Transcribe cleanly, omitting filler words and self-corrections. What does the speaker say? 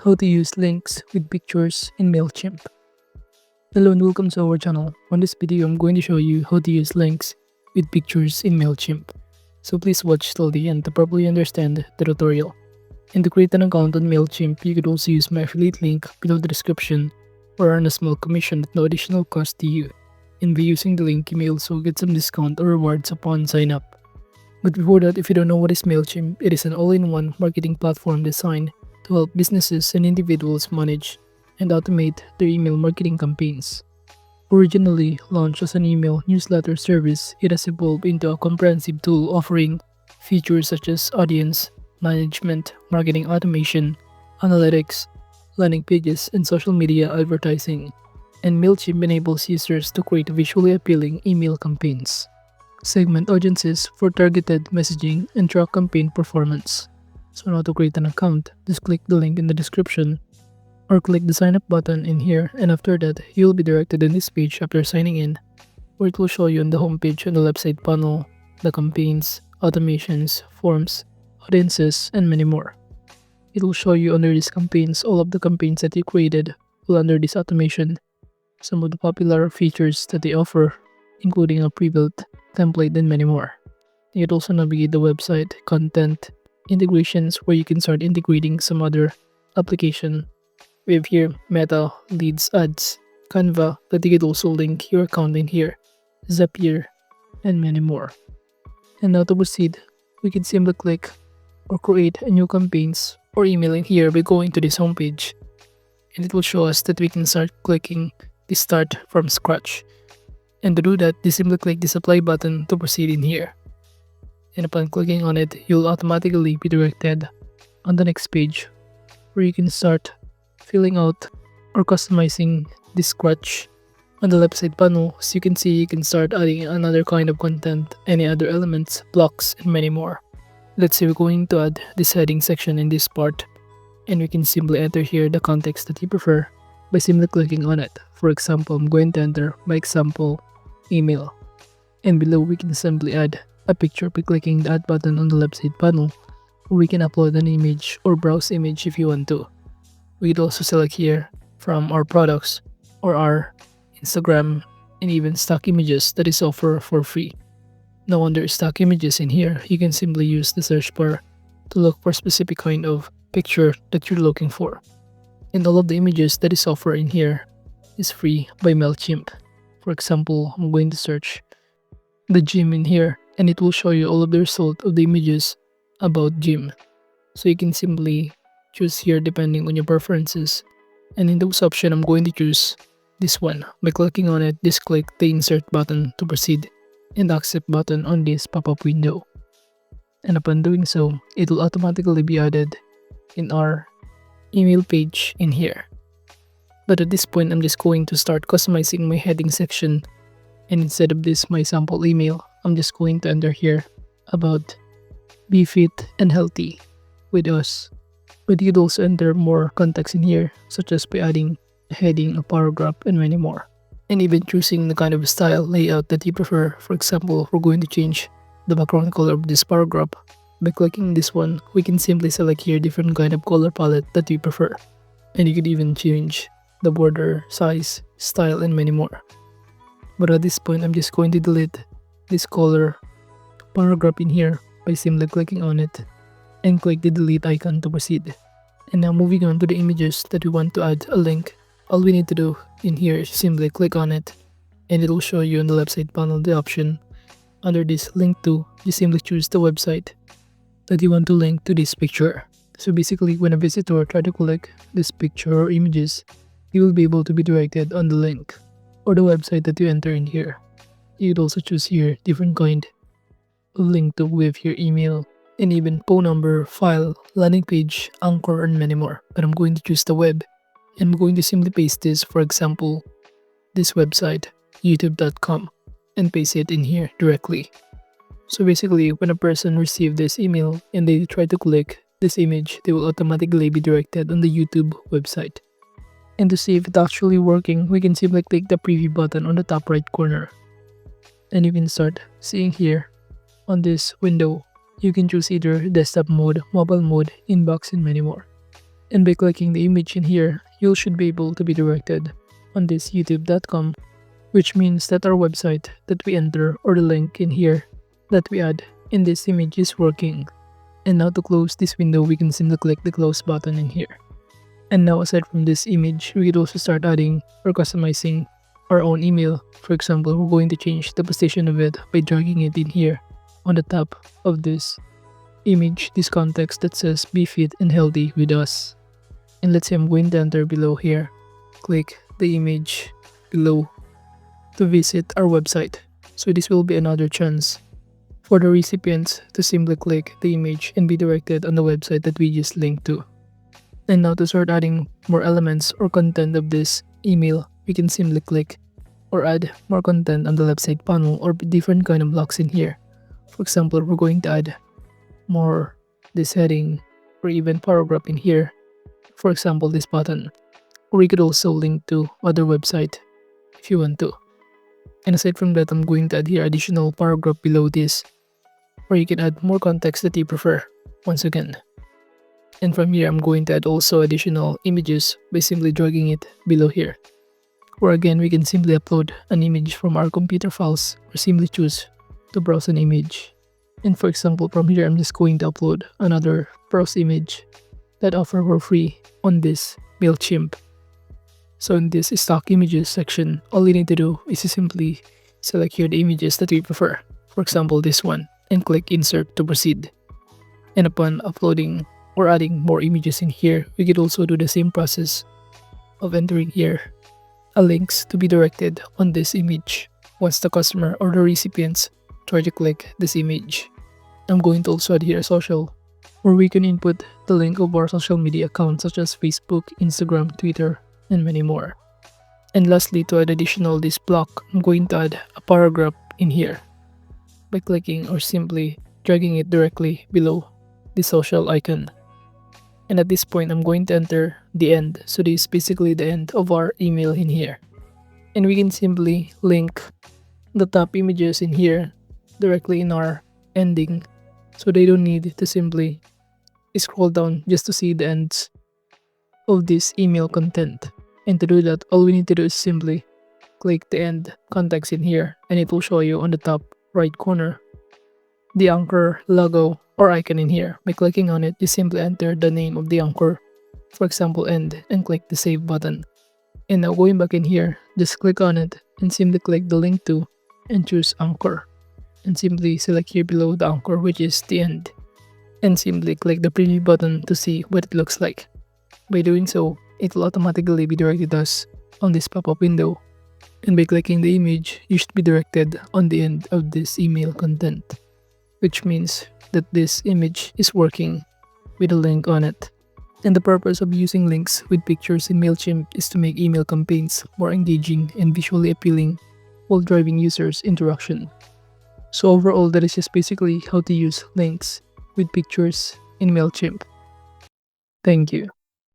How to use links with pictures in Mailchimp. Hello and welcome to our channel. On this video, I'm going to show you how to use links with pictures in Mailchimp. So please watch till the end to properly understand the tutorial. And to create an account on Mailchimp, you could also use my affiliate link below the description or earn a small commission at no additional cost to you. And by using the link, you may also get some discount or rewards upon sign up. But before that, if you don't know what is Mailchimp, it is an all-in-one marketing platform designed to help businesses and individuals manage and automate their email marketing campaigns. Originally launched as an email newsletter service, it has evolved into a comprehensive tool offering features such as audience management, marketing automation, analytics, landing pages, and social media advertising. And Mailchimp enables users to create visually appealing email campaigns, segment audiences for targeted messaging, and track campaign performance. So now to create an account, just click the link in the description or click the sign up button in here, and after that, you'll be directed in this page after signing in, where it will show you on the home page on the left side panel the campaigns, automations, forms, audiences, and many more. It will show you under these campaigns all of the campaigns that you created, while under this automation, some of the popular features that they offer, including a pre-built template and many more. You could also navigate the website, content, integrations where you can start integrating some other application. We have here Meta, Leads, Ads, Canva that you could also link your account in here, Zapier, and many more. And now to proceed, we can simply click or create a new campaigns or email in here by going to this homepage, and it will show us that we can start clicking the start from scratch. And to do that, just simply click this apply button to proceed in here. And upon clicking on it, you'll automatically be directed on the next page where you can start filling out or customizing the scratch. On the left side panel, as you can see, you can start adding another kind of content, any other elements, blocks, and many more. Let's say we're going to add this heading section in this part, and we can simply enter here the context that you prefer by simply clicking on it. For example, I'm going to enter my example email, and below we can simply add a picture by clicking the add button on the left side panel, or we can upload an image or browse image if you want to. We could also select here from our products or our Instagram and even stock images that is offered for free. Now under stock images in here, you can simply use the search bar to look for a specific kind of picture that you're looking for. And all of the images that is offered in here is free by Mailchimp. For example, I'm going to search the gym in here, and it will show you all of the result of the images about gym. So you can simply choose here depending on your preferences. And in those options, I'm going to choose this one. By clicking on it, just click the insert button to proceed and accept button on this pop-up window. And upon doing so, it will automatically be added in our email page in here. But at this point, I'm just going to start customizing my heading section, and instead of this my sample email, I'm just going to enter here about be fit and healthy with us. But you could also enter more context in here, such as by adding a heading, a paragraph, and many more. And even choosing the kind of style layout that you prefer. For example, we're going to change the background color of this paragraph. By clicking this one, we can simply select here different kind of color palette that we prefer. And you could even change the border, size, style, and many more. But at this point, I'm just going to delete this color paragraph in here by simply clicking on it and click the delete icon to proceed. And now moving on to the images that we want to add a link, all we need to do in here is simply click on it, and it will show you on the left side panel the option. Under this link to, you simply choose the website that you want to link to this picture. So basically, when a visitor try to click this picture or images, you will be able to be directed on the link or the website that you enter in here. You could also choose here different kind of link to with your email and even phone number, file, landing page, anchor, and many more. But I'm going to choose the web, and I'm going to simply paste this, for example, this website, youtube.com, and paste it in here directly. So basically, when a person receives this email and they try to click this image, they will automatically be directed on the YouTube website. And to see if it's actually working, we can simply click the preview button on the top right corner. And you can start seeing here on this window, you can choose either desktop mode, mobile mode, inbox, and many more. And by clicking the image in here, you should be able to be directed on this youtube.com, which means that our website that we enter or the link in here that we add in this image is working. And now to close this window, we can simply click the close button in here. And now aside from this image, we could also start adding or customizing our own email. For example, we're going to change the position of it by dragging it in here on the top of this image, this context that says be fit and healthy with us. And let's say I'm going to enter below here, click the image below to visit our website. So this will be another chance for the recipients to simply click the image and be directed on the website that we just linked to. And now to start adding more elements or content of this email, we can simply click or add more content on the left side panel or different kind of blocks in here. For example, we're going to add more this heading or even paragraph in here. For example, this button. Or we could also link to other website if you want to. And aside from that, I'm going to add here additional paragraph below this, where you can add more context that you prefer once again. And from here, I'm going to add also additional images by simply dragging it below here. Or again, we can simply upload an image from our computer files or simply choose to browse an image. And for example, from here, I'm just going to upload another browse image that offer for free on this Mailchimp. So in this stock images section, all you need to do is to simply select here the images that we prefer. For example, this one, and click insert to proceed. And upon uploading or adding more images in here, we could also do the same process of entering here a links to be directed on this image once the customer or the recipients try to click this image. I'm going to also add here a social, where we can input the link of our social media accounts such as Facebook, Instagram, Twitter, and many more. And lastly, to add additional this block, I'm going to add a paragraph in here by clicking or simply dragging it directly below the social icon. And at this point, I'm going to enter the end. So this is basically the end of our email in here. And we can simply link the top images in here directly in our ending. So they don't need to simply scroll down just to see the ends of this email content. And to do that, all we need to do is simply click the end context in here, and it will show you on the top right corner the anchor logo or icon in here. By clicking on it, you simply enter the name of the anchor, for example end, and click the save button. And now going back in here, just click on it and simply click the link to and choose anchor, and simply select here below the anchor, which is the end, and simply click the preview button to see what it looks like. By doing so, it will automatically be directed us on this pop-up window, and by clicking the image, you should be directed on the end of this email content, which means that this image is working with a link on it. And the purpose of using links with pictures in Mailchimp is to make email campaigns more engaging and visually appealing while driving users' interaction. So overall, that is just basically how to use links with pictures in Mailchimp. Thank you.